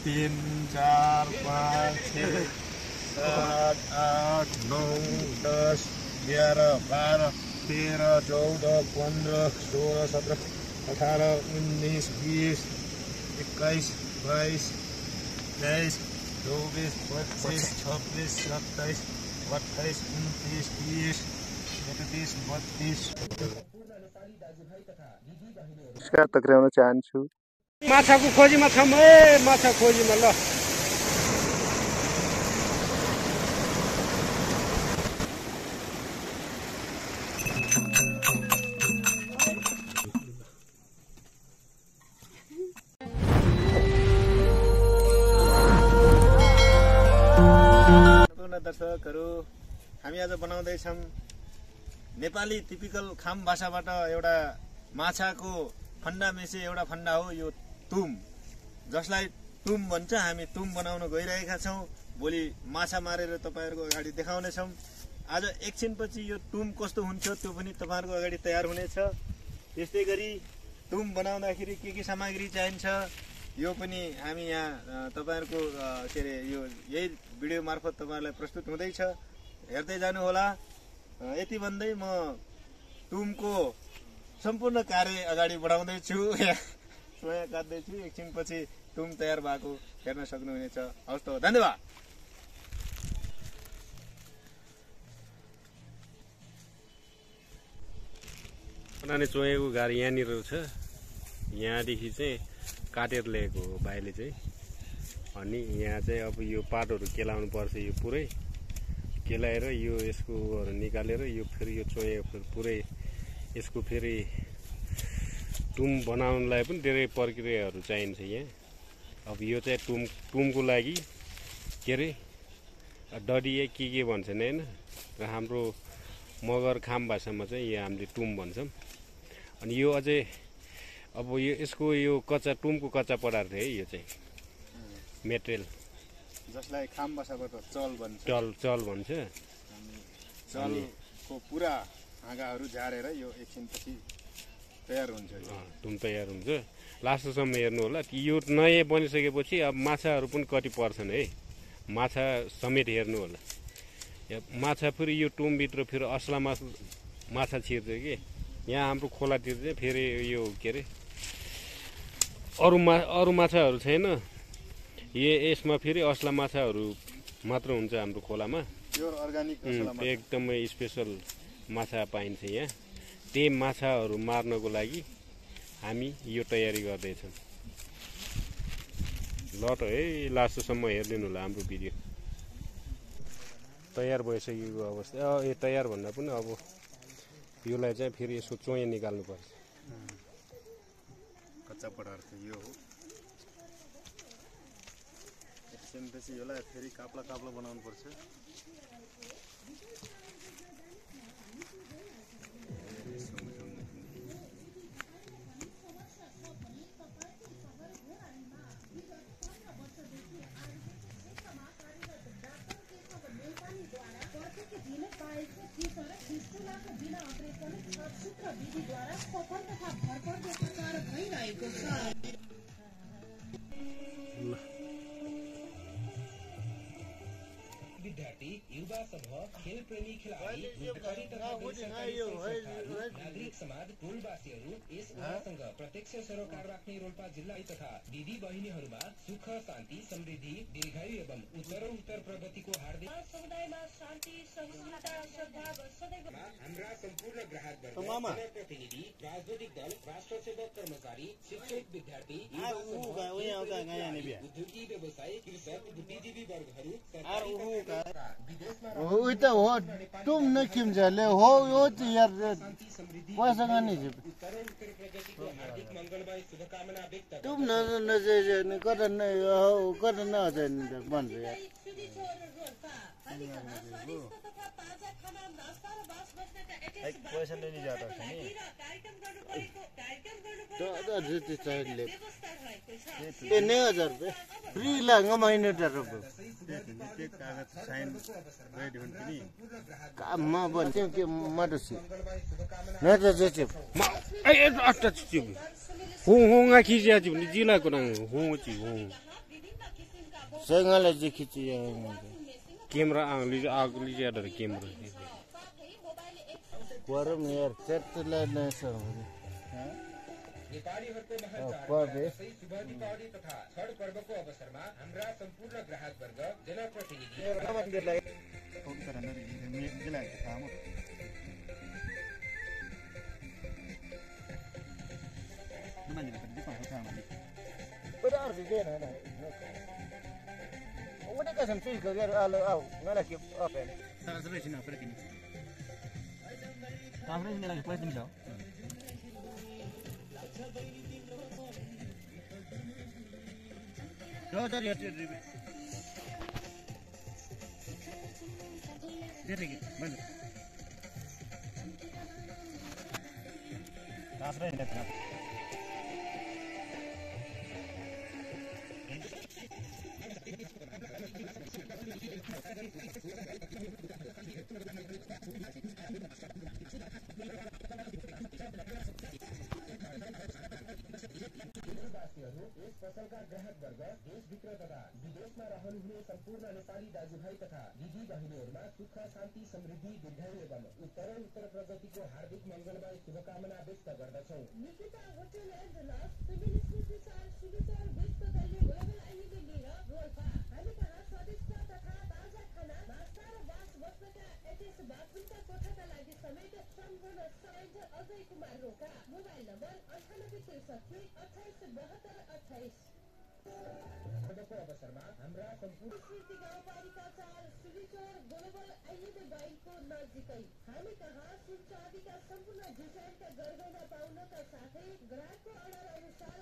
तीन चार पाँच छः सात आठ नौ 10 11 12 13 14 15 16 17 18 19 20 21 22 23 24 25 26 27 28 29 30 31 32 टक्राउन चाहन्छु माछाको खोजीमा छौँ ए माछा खोजीमा ल दर्शकहरू हामी आज बनाउँदैछौँ नेपाली टिपिकल खाम भाषाबाट एउटा माछाको फन्डा मेसे एउटा फन्डा हो यो तुम जसलाई तुम भन्छ हामी तुम बनाउन गइरहेका छौँ भोलि माछा मारेर तपाईहरुको अगाडि देखाउनेछौँ आज एकछिनपछि यो तुम कस्तो हुन्छ त्यो पनि तपाईहरुको अगाडि तयार हुनेछ त्यस्तै गरी तुम बनाउँदाखेरि के सामग्री चाहिन्छ यो पनि हामी यहाँ तपाईहरुको के रे यो यही भिडियो मार्फत तपाईहरुलाई प्रस्तुत हुँदैछ हेर्दै जानु होला यति भन्दै म तुमको सम्पूर्ण कार्य अगाडि बढाउँदै छु सोया काट्दै छु एकछिनपछि तुम तयार भएको हेर्न सक्नुहुनेछ हवस् त धन्यवाद बनाउने चोयाको गाडी यहाँनिर छ यहाँदेखि चाहिँ काटेर ल्याएको हो भाइले चाहिँ अनि यहाँ चाहिँ अब यो पाटोहरू केलाउनु पर्छ यो पुरै केलाएर यो यसको निकालेर यो फेरि यो चोया पुरै यसको फेरि टुम बनाउनलाई पनि धेरै प्रक्रियाहरू चाहिन्छ यहाँ अब यो चाहिँ टुमको लागि के रे डडिया के भन्छन् हैन र हाम्रो मगर खाम भाषामा चाहिँ यो हामीले टुम भन्छौँ अनि यो अझै अब यो यसको यो कच्चा टुमको कच्चा पदार्थ है यो चाहिँ मेटेरियल जसलाई खाम भाषाबाट चल भन्छ चल भन्छ चलको पुरा हाँगाहरू झारेर यो एकछिनपछि तयार हुन्छ टुम तयार हुन्छ लास्टसम्म हेर्नु होला यो नयाँ बनिसकेपछि अब माछाहरू पनि कति पर्छन् है माछा समेत हेर्नु होला माछा फेरि यो टुमभित्र फेरि असला माछा छिर्छ कि यहाँ हाम्रो खोलातिर चाहिँ फेरि यो के अरे अरू माछाहरू छैन यसमा फेरि असला माछाहरू मात्र हुन्छ हाम्रो खोलामा एकदमै स्पेसल माछा पाइन्छ यहाँ त्यही माछाहरू मार्नको लागि हामी यो तयारी गर्दैछौँ ल त है लास्टसम्म हेरिदिनु होला हाम्रो भिडियो तयार भइसकेको अवस्था यो तयार भन्दा पनि अब योलाई चाहिँ फेरि यसको चोया निकाल्नु पर्छ कच्चा पदार्थ यो हो एकछिनपछि यसलाई फेरि काप्ला बनाउनु पर्छ विद्यार्थी युवा समूह खेल प्रेमी खेलाडी नागरिक समाज टोलवासीहरू यस उहाँसँग प्रत्यक्ष सरोकार राख्ने रोल्पा जिल्ला तथा दिदी बहिनीहरूमा सुख शान्ति समृद्धि दीर्घायु एवं उत्तर प्रगतिको हार्दिक समुदायमा शान्ति सहिष्णुता सद्भाव सदैव हाम्रा सम्पूर्ण ग्राहकवर्ग जनप्रतिनिधि राजनैतिक दल राष्ट्र सेवक कर्मचारी शिक्षक विद्यार्थी उद्योगी व्यवसायी कृषक बुद्धिजीवी वर्गहरू तुम न किमले हो यो यार पैसा गर्ने तुम न गर्न गर्न भन्छ पैसा लेने जाता है नहीं तो अदर जित चाहिए नहीं 1000 रुपये फ्री लाऊंगा महीने रुपये त्यो कागज साइन रेडी हुन्छ नि म भन्थ्यो कि मडुसी नहीं तो जैसे 홍홍아 기지하지 우리 지라고랑 홍어지 홍 생활에 지키지 camera angli agli jada camera परम यार चर्चला नहीं सर नेपालीहरूको महान पर्दे चाड शुभ दीपावली तथा छठ पर्वको अवसरमा हाम्रा सम्पूर्ण ग्राहक वर्ग जनप्रतिनिधि benar sih dia nah udah kasih sih kerja alo nggak lagi apa ini सबै छिन पर किन कामरे नि लागि पैसा दिन्छ हो तर यो देखे कि बन्द कामरे नि लाग्छ यस पसलका ग्राहक वर्ग देशभित्र तथा विदेशमा रहनुहुने सम्पूर्ण नेपाली दाजुभाइ तथा दिदी बहिनीहरूमा सुख शान्ति समृद्धि दीर्घायु एवं उत्तर प्रगतिको हार्दिक मङ्गलमय शुभकामना व्यक्त गर्दछौँ। Nikita hotel and lodge family स्मृति चार सुविचार व्यक्त गर्ने ग्लोबल आइडी लिएर रोल्पा हामी कहाँ स्वादिष्ट तथा ताजा खाना नास्ता र वास बस्नका एटेच बाथरुमका कोठाका लागि समेत सम्पूर्ण साइज अजय कुमार रोका मोबाइल नम्बर 9863 287228 पर्वको अवसरमा हाम्रा सम्पूर्ण स्मृति गाउँपालिका 4 सुविचार ग्लोबल आइडी बैंकको नजिकै हामी कहाँ सुन चाँदीका सम्पूर्ण डिजाइनका गरगहना पाउनका साथै ग्राहकको अर्डर अनुसार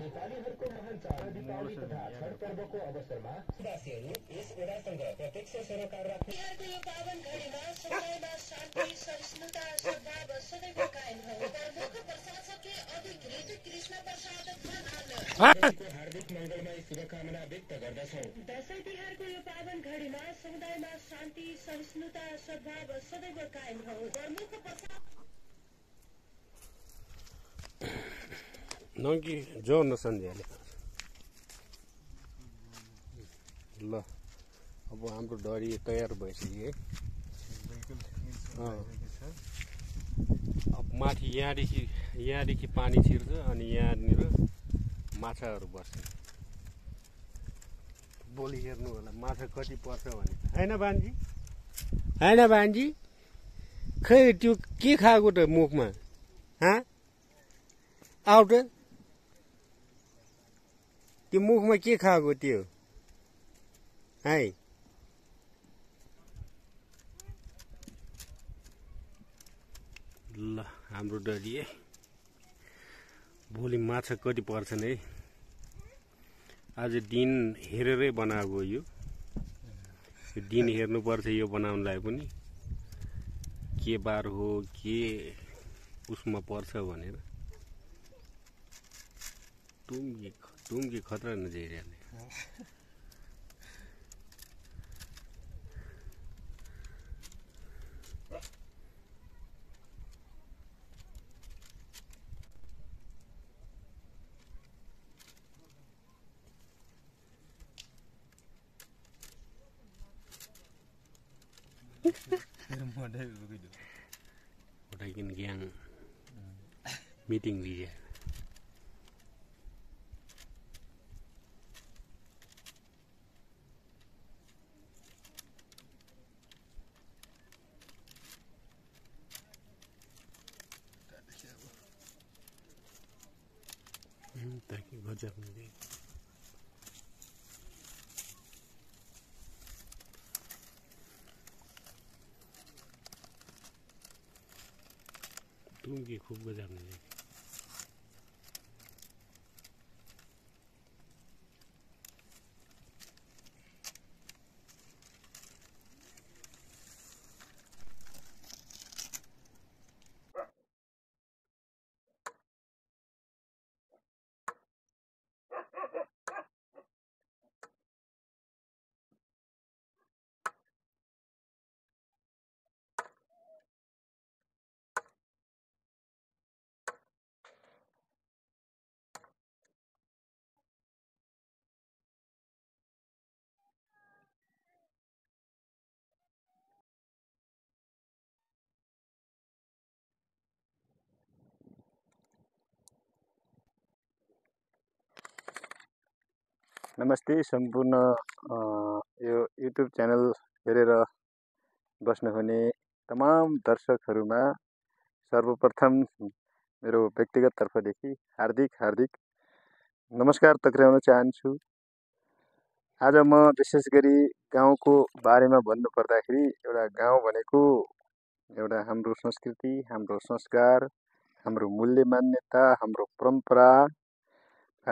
नेपालीहरूको महान चाड दीपावली तथा छठ पर्वको अवसरमा वासीहरू यस ओडासँग प्रत्यक्ष सरोकार राख्ने तिहारको यो पावन घडीमा सबैमा शान्ति सहिष्णुता सद्भाव सदैव कायम होस्। मुख्य प्रशासकले अधिकृत कृष्ण प्रसाद खनालले हार्दिक मङ्गलमय शुभकामना व्यक्त गर्दछौँ। दशैं तिहारको यो पावन घडीमा समुदायमा शान्ति सहिष्णुता सद्भाव सदैव कायम होस्। मुख्य प्रशासक नङ्की जो न सन्ध्याले ल अब हाम्रो डरी तयार भइसक्यो है अब माथि यहाँदेखि पानी छिर्छ अनि यहाँनिर माछाहरू बस्छ भोलि हेर्नु होला माछा कति पर्छ भने होइन भान्जी खै त्यो के खाएको त मुखमा आउट त्यो मुखमा के खाएको त्यो है ल हाम्रो डरी है भोलि माछा कति पर्छन् है आज दिन हेरेरै बनाएको यो दिन हेर्नुपर्छ यो बनाउनलाई पनि के बार हो के उसमा पर्छ भनेर तुम की खतरा नजरिया ने उठाइकिन ग्याङ मिटिङ लिएर ताकि गजब मिले। तुम की खूब गजब मिले। नमस्ते सम्पूर्ण यो युट्युब च्यानल हेरेर बस्नुहुने तमाम दर्शकहरूमा सर्वप्रथम मेरो व्यक्तिगत तर्फदेखि हार्दिक नमस्कार टक्राउन चाहन्छु। आज म विशेष गरी गाउँको बारेमा भन्नुपर्दाखेरि एउटा गाउँ भनेको एउटा हाम्रो संस्कृति, हाम्रो संस्कार, हाम्रो मूल्य मान्यता, हाम्रो परम्परा,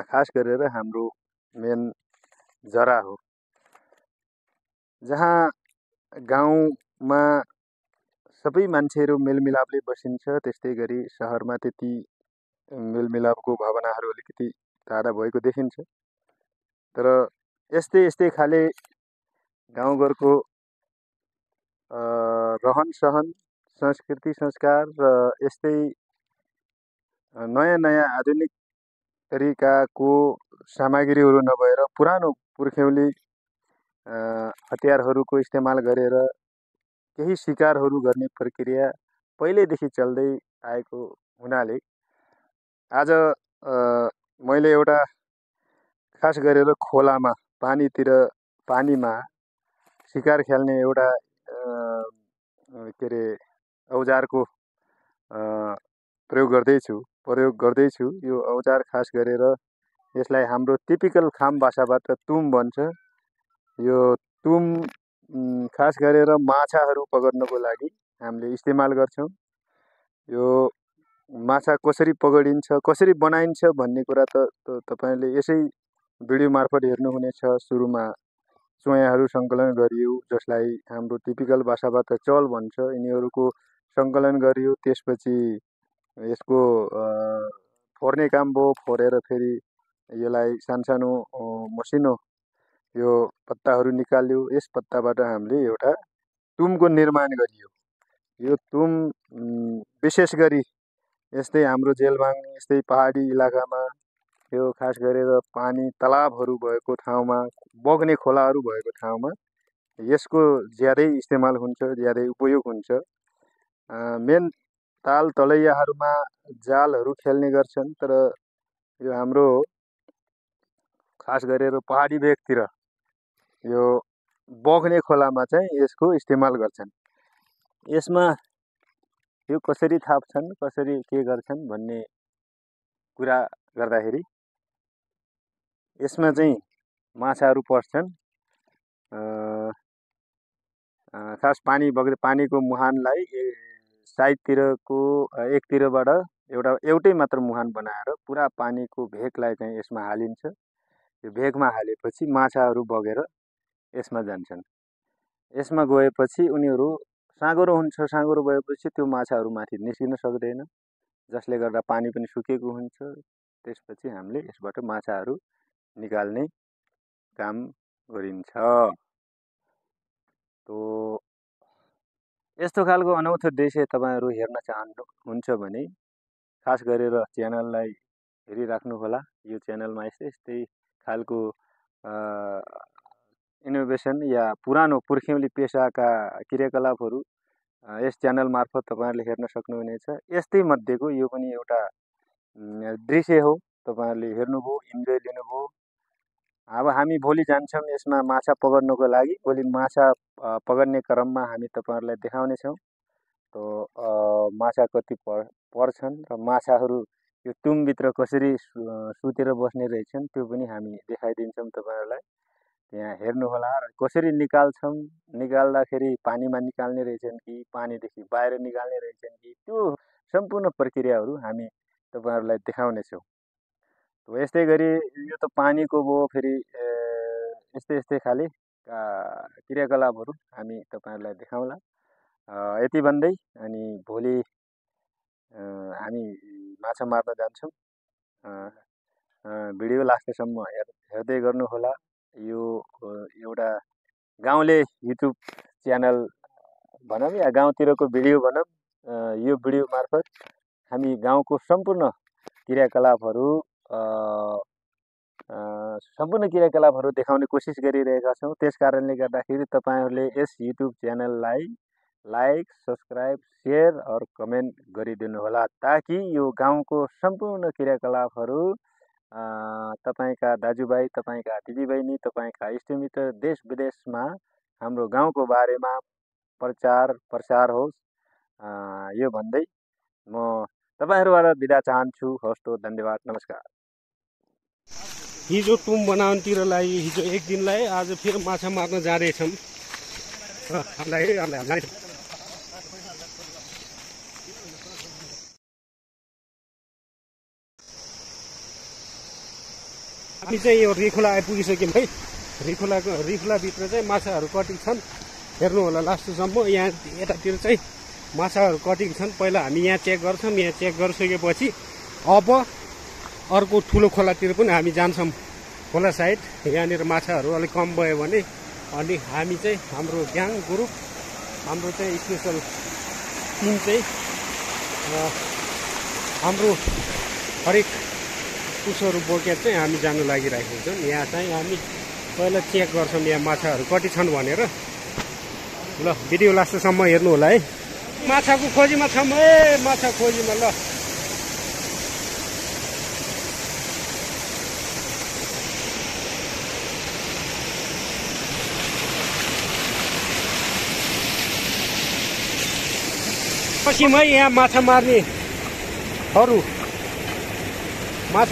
खास गरेर हाम्रो मेन जरा हो। जहाँ गाउँमा सबै मान्छेहरू मेलमिलापले बसिन्छ, त्यस्तै गरी सहरमा त्यति मेलमिलापको भावनाहरू अलिकति टाढा भएको देखिन्छ। तर यस्तै खाले गाउँघरको रहन सहन, संस्कृति संस्कार र यस्तै नयाँ आधुनिक तरिकाको सामग्रीहरू नभएर पुरानो पुर्ख्यौली हतियारहरूको इस्तेमाल गरेर केही शिकारहरू गर्ने प्रक्रिया पहिल्यैदेखि चल्दै आएको हुनाले आज मैले एउटा खास गरेर खोलामा पानीमा शिकार खेल्ने एउटा औजारको प्रयोग गर्दैछु। यो औजार खास गरेर यसलाई हाम्रो टिपिकल खाम भाषाबाट तुम भन्छ। यो तुम खास गरेर माछाहरू पकड्नको लागि हामीले इस्तेमाल गर्छौँ। यो माछा कसरी पकडिन्छ, कसरी बनाइन्छ भन्ने कुरा त तपाईले यसै भिडियो मार्फत हेर्नुहुनेछ। सुरुमा चोयाहरू सङ्कलन गरियो, जसलाई हाम्रो टिपिकल भाषाबाट चल भन्छ, यिनीहरूको सङ्कलन गरियो। त्यसपछि यसको फोर्ने काम भयो। फोरेर फेरि यसलाई सानो मसिनो यो पत्ताहरू निकाल्यो। यस पत्ताबाट हामीले एउटा तुमको निर्माण गरियो। यो तुम विशेष गरी यस्तै हाम्रो जेलबाङ यस्तै पहाडी इलाकामा, यो खास गरेर पानी तलाबहरू भएको ठाउँमा, बग्ने खोलाहरू भएको ठाउँमा यसको ज्यादै इस्तेमाल हुन्छ, ज्यादै उपयोग हुन्छ। मेन ताल तलैयाहरूमा जालहरू खेल्ने गर्छन्, तर यो हाम्रो खास गरेर पहाडी भेगतिर यो बग्ने खोलामा चाहिँ यसको इस्तेमाल गर्छन्। यसमा यो कसरी थाप्छन्, कसरी के गर्छन् भन्ने कुरा गर्दाखेरि यसमा चाहिँ माछाहरू पर्छन्। खास पानीको मुहानलाई साइडतिरको एकतिरबाट एउटै मात्र मुहान बनाएर पुरा पानीको भेगलाई चाहिँ यसमा हालिन्छ। यो भेगमा हालेपछि माछाहरू बगेर यसमा जान्छन्। यसमा गएपछि उनीहरू साँगुरो हुन्छ। साँगुरो भएपछि त्यो माछाहरू माथि निस्किन सक्दैन, जसले गर्दा पानी पनि सुकेको हुन्छ। त्यसपछि हामीले यसबाट माछाहरू निकाल्ने काम गरिन्छ। यस्तो खालको अनौठो दृश्य तपाईहरु हेर्न चाहनुहुन्छ भने खास गरेर च्यानललाई हेरिराख्नु होला। यो च्यानलमा यस्तै खालको इनोभेसन या पुरानो पुर्ख्यौली पेशाका क्रियाकलापहरू यस च्यानल मार्फत तपाईहरुले हेर्न सक्नुहुनेछ। यस्तै मध्येको यो पनि एउटा दृश्य हो। तपाईहरुले हेर्नुभयो, इन्जोय लिनुभयो। अब हामी भोलि जान्छौं यसमा माछा पकड्नको लागि। भोलि माछा पकड्ने क्रममा हामी तपाईहरुलाई देखाउने छौं। माछा कति पर्छन् र माछाहरू यो तुमभित्र कसरी सुतेर बस्ने रहेछन् त्यो पनि हामी देखाइदिन्छौँ तपाईँहरूलाई। त्यहाँ हेर्नुहोला र कसरी निकाल्छौँ, निकाल्दाखेरि पानीमा निकाल्ने रहेछन् कि पानीदेखि बाहिर निकाल्ने रहेछन् कि त्यो सम्पूर्ण प्रक्रियाहरू हामी तपाईँहरूलाई देखाउनेछौँ। यस्तै गरी यो त पानीको भयो, फेरि यस्तै खाले क्रियाकलापहरू हामी तपाईँहरूलाई देखाउँला। यति भन्दै अनि भोलि हामी माछा मार्न जान्छौँ। भिडियो लास्टसम्म हेर्दै गर्नुहोला। यो एउटा गाउँले युट्युब च्यानल भनौँ या गाउँतिरको भिडियो भनौँ, यो भिडियो मार्फत हामी गाउँको सम्पूर्ण क्रियाकलापहरू देखाउने कोसिस गरिरहेका छौँ। त्यस कारणले गर्दाखेरि तपाईँहरूले यस युट्युब च्यानललाई लाइक, सब्सक्राइब, सेयर और कमेन्ट गरिदिनुहोला, ताकि यो गाउँको सम्पूर्ण क्रियाकलापहरू तपाईँका दाजुभाइ, तपाईँका दिदीबहिनी, तपाईँका इष्टमित्र देश विदेशमा हाम्रो गाउँको बारेमा प्रचार प्रसार होस्। यो भन्दै म तपाईँहरूबाट बिदा चाहन्छु। हवस् त, धन्यवाद, नमस्कार। हिजो टुम बनाउनतिर लागि हिजो एक दिनलाई, आज फेरि माछा मार्न जाँदैछौँ। हामी चाहिँ यो रिखोला आइपुगिसक्यौँ है। रिखोलाभित्र चाहिँ माछाहरू कटिङ छन्, हेर्नु होला लास्टसम्म। यहाँ यतातिर चाहिँ माछाहरू कटिङ छन्। पहिला हामी यहाँ चेक गर्छौँ। यहाँ चेक गरिसकेपछि अब अर्को ठुलो खोलातिर पनि हामी जान्छौँ, खोला साइड। यहाँनिर माछाहरू अलिक कम भयो भने अनि हामी चाहिँ हाम्रो ग्याङ ग्रुप, हाम्रो चाहिँ स्पेसल टिम चाहिँ हाम्रो हरेक पुसहरू बोकेर चाहिँ हामी जानु लागिरहेको छौँ। यहाँ चाहिँ हामी पहिला चेक गर्छौँ यहाँ माछाहरू कति छन् भनेर। ल भिडियो लास्टसम्म हेर्नु होला है। माछाको खोजीमा छौँ, माछा खोजीमा। ल पश्चिमै यहाँ माछा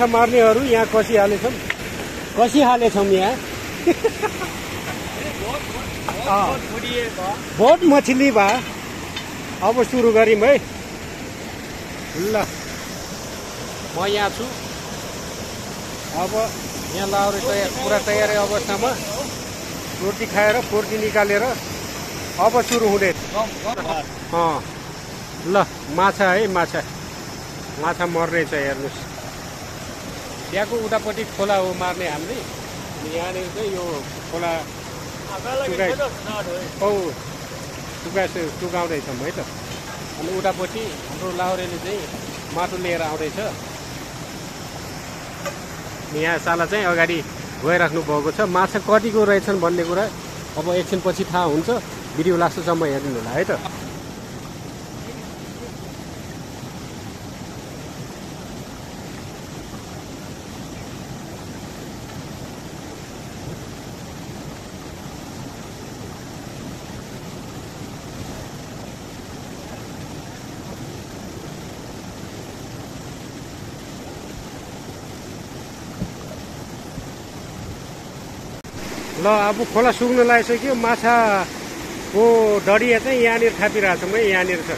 मार्नेहरू यहाँ कसिहालेछौँ यहाँ। बहुत मछली भा। अब सुरु गरौँ है। ल म यहाँ छु। अब यहाँ लाउरे पुरा तयारी अवस्थामा रोटी खाएर पोर्टी निकालेर अब सुरु हुने। ल माछा है, माछा मर्नेछ हेर्नुहोस्। त्यहाँको उतापट्टि खोला हो मार्ने हामीले। यहाँनिर चाहिँ यो खोला टुकाउँदैछौँ है त। अनि उतापट्टि हाम्रो लाउरेले चाहिँ माटो लिएर आउँदैछ। यहाँ साला चाहिँ अगाडि गइराख्नु भएको छ। माछा कतिको रहेछन् भन्ने कुरा अब एकछिनपछि थाहा हुन्छ। भिडियो लास्टसम्म हेरिदिनु होला है त। ल अब खोला सुक्न लागिसक्यो। माछाको डढिया चाहिँ यहाँनिर थापिरहेको छौँ है। यहाँनिर छ,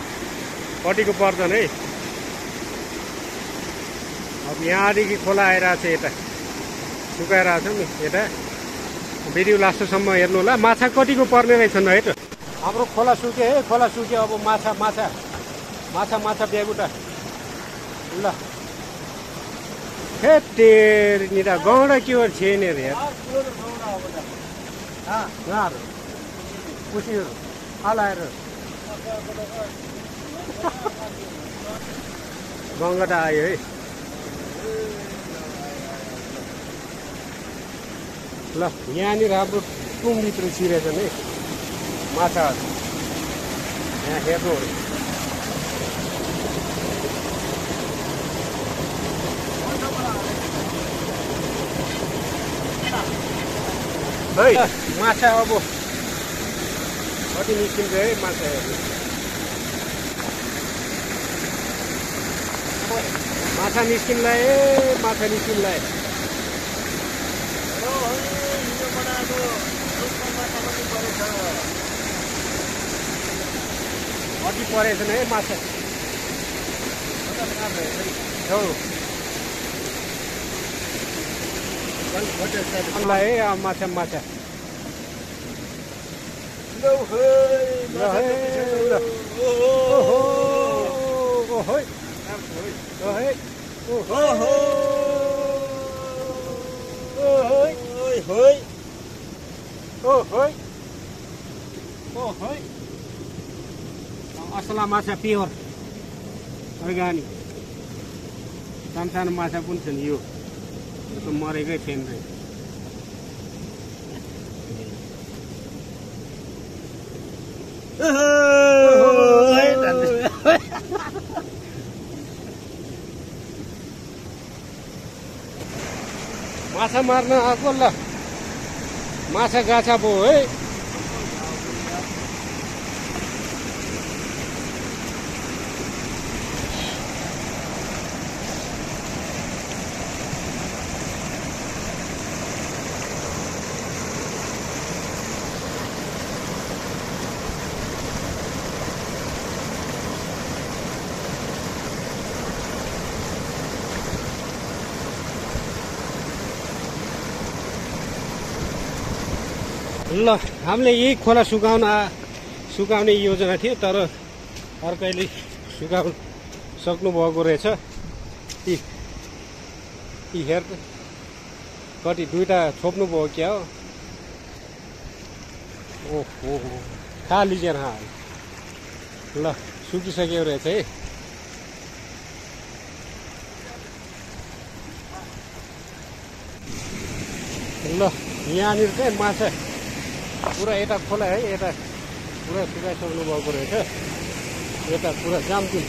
कतिको पर्दैन है। अब यहाँदेखि खोला आइरहेको छ, यता सुकाइरहेको छौँ नि यता। भिडियो लास्टसम्म हेर्नु होला। माछा कतिको पर्ने रहेछन् है त। हाम्रो खोला सुक्यो है, खोला सुक्यो। अब माछा ब्यागुटा। ल हे तेरी त गौडा के हो छैन रे यार। कुसीहरू हलाएर गङ्गटा आयो है। ल यहाँनिर हाम्रो टुङभित्र छिरेछन् है माछाहरू। यहाँ हेर्नु है। माछा अब कति निस्किन्छ है माछा हेर्नु। माछा निस्किनलाई माछा निस्किनलाई हिजो बनाएको रुखमा माछा पनि परेछ। अघि परेछन् है माछा हो है माछा माछा असला माछा प्योर अर्ग्यानिक सानो माछा पनि छन् यो त मरेकै थिएन रे माछा मार्न आएको ल माछा गाछा भयो है ल हामीले यही खोला सुकाउने योजना थियो तर अर्कैले सुकाउन सक्नुभएको रहेछ यी हेर कति दुईटा छोप्नुभयो क्या हो ओहो खा लिजेर ल सुकिसक्यो रहेछ है ल यहाँनिर चाहिँ माछा पुरा यता खोला है यता पुरा सुकाइसक्नु भएको रहेछ यता पुरा जामकुल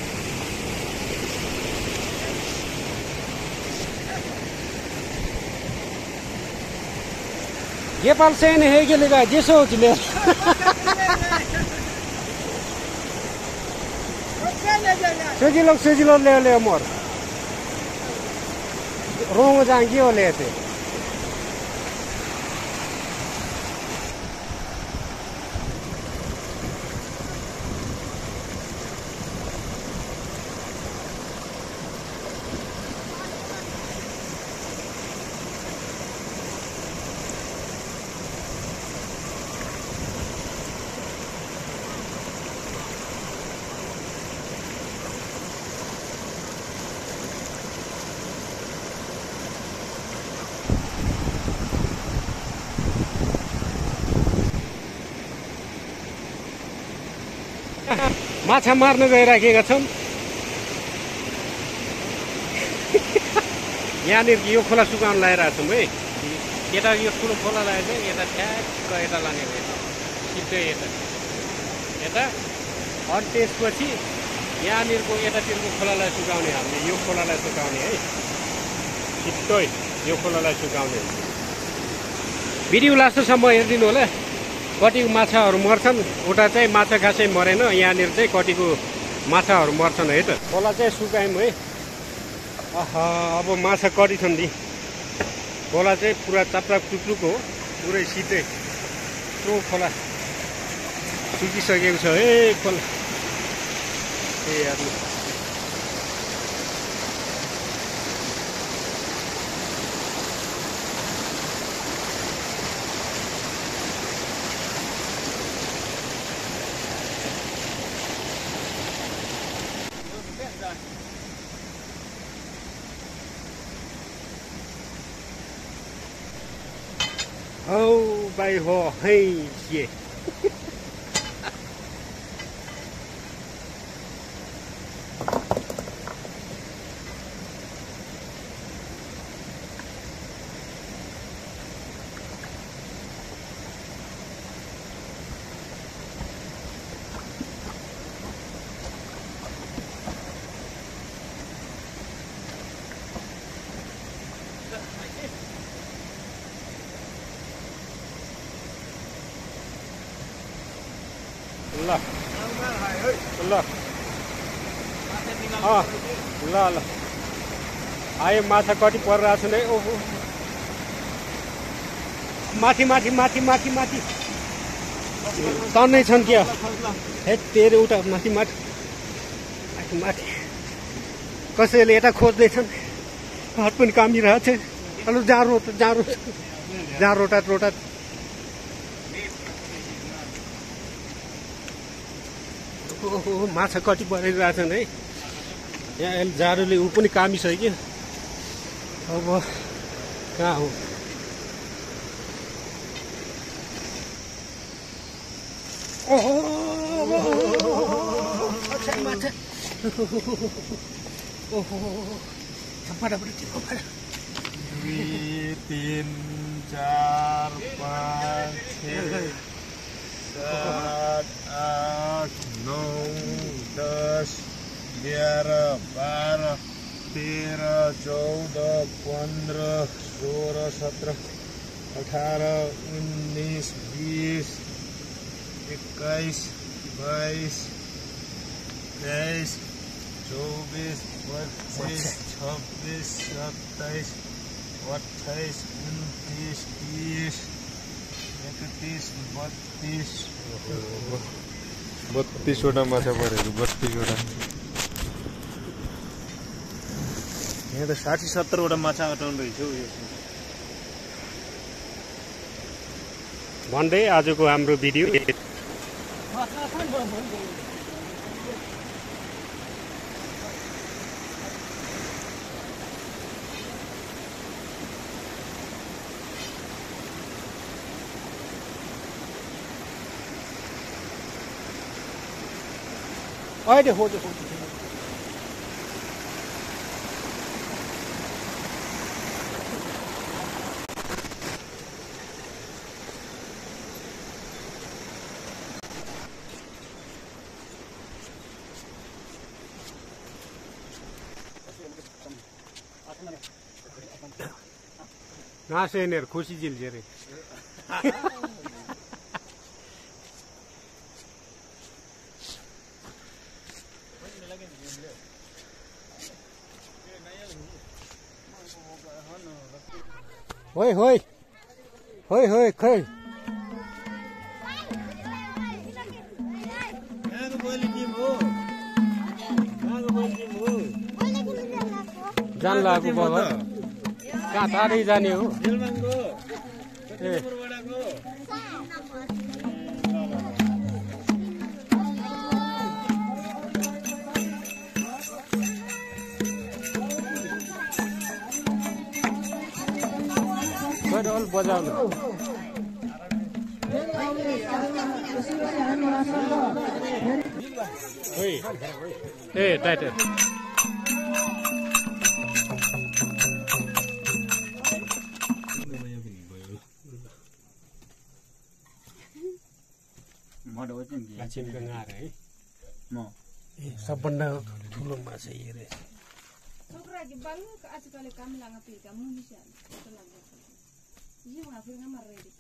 नेपाल से है के लेगा जैसे हो चले सजिलो ले मोर रोंग जाएंगे वो लेते माछा मार्न गइराखेका छौँ यहाँनिर यो खोला सुकाउन लगाइरहेको छौँ है यता यो ठुलो खोला लगाएर चाहिँ यता ठ्याक्क यता लाने सिधै यता अनि त्यसपछि यहाँनिरको यतातिरको खोलालाई सुकाउने हामीले यो खोलालाई सुकाउने है सिधै यो खोलालाई सुकाउने भिडियो लास्टसम्म हेरिदिनु होला कतिको माछाहरू मर्छन् उता चाहिँ माछा खासै मरेन यहाँनिर चाहिँ कतिको माछाहरू मर्छन् है त खोला चाहिँ सुकायौँ है अब माछा कति छन् दि खोला चाहिँ पुरा चापचाप टुक्टुक हो पुरै सिधै त्यो खोला सुकिसकेको छ है खोला ए हेर्नु Oh, by ho, hey, yeah. ल ल ल ल आयो माछा कति परिरहेको छ नै ओहो माथि माथि माथि माथि माथि तन्नै छन् क्या हे तेरो उता माथि माथि माथि माथि कसैले यता खोज्दैछन् हात पनि कामिरहेको छ अलि जाँरो जाँरो जहाँ रोटाट रोटाट ओहो माछा कति परिरहेछन् है यहाँ अहिले जाडोले ऊ पनि कामिसक्यो अब कहाँ हो ओहो माछा ओहो फटाफट 2 3 4 5 6 7 8 9 10 11 12 13 14 15 16 17 18 19 20 21 22 23 24 25 26 27 28 29 30 31 32 32वटा माछा परेको 32वटा यहाँ त 60-70वटा माछा अटाउनु रहेछ हौ यो भन्दै आजको हाम्रो भिडियो अहिले हो नासेनेर खुसी जिल्छ रे होय होय होय होय खै कहाँको बोली टिम हो कहाँको बोली टिम हो जान लागु बाबा कहाँ टाढै जाने हो जेलमाङको ए वडाको ढोल बजाउनु ए टाइटर है सबभन्दा ठुलो माछा हेरे छोकरा के बाल आजकल काम लागा पिका मुनी से तो लग ये वहां फिर ना मर रही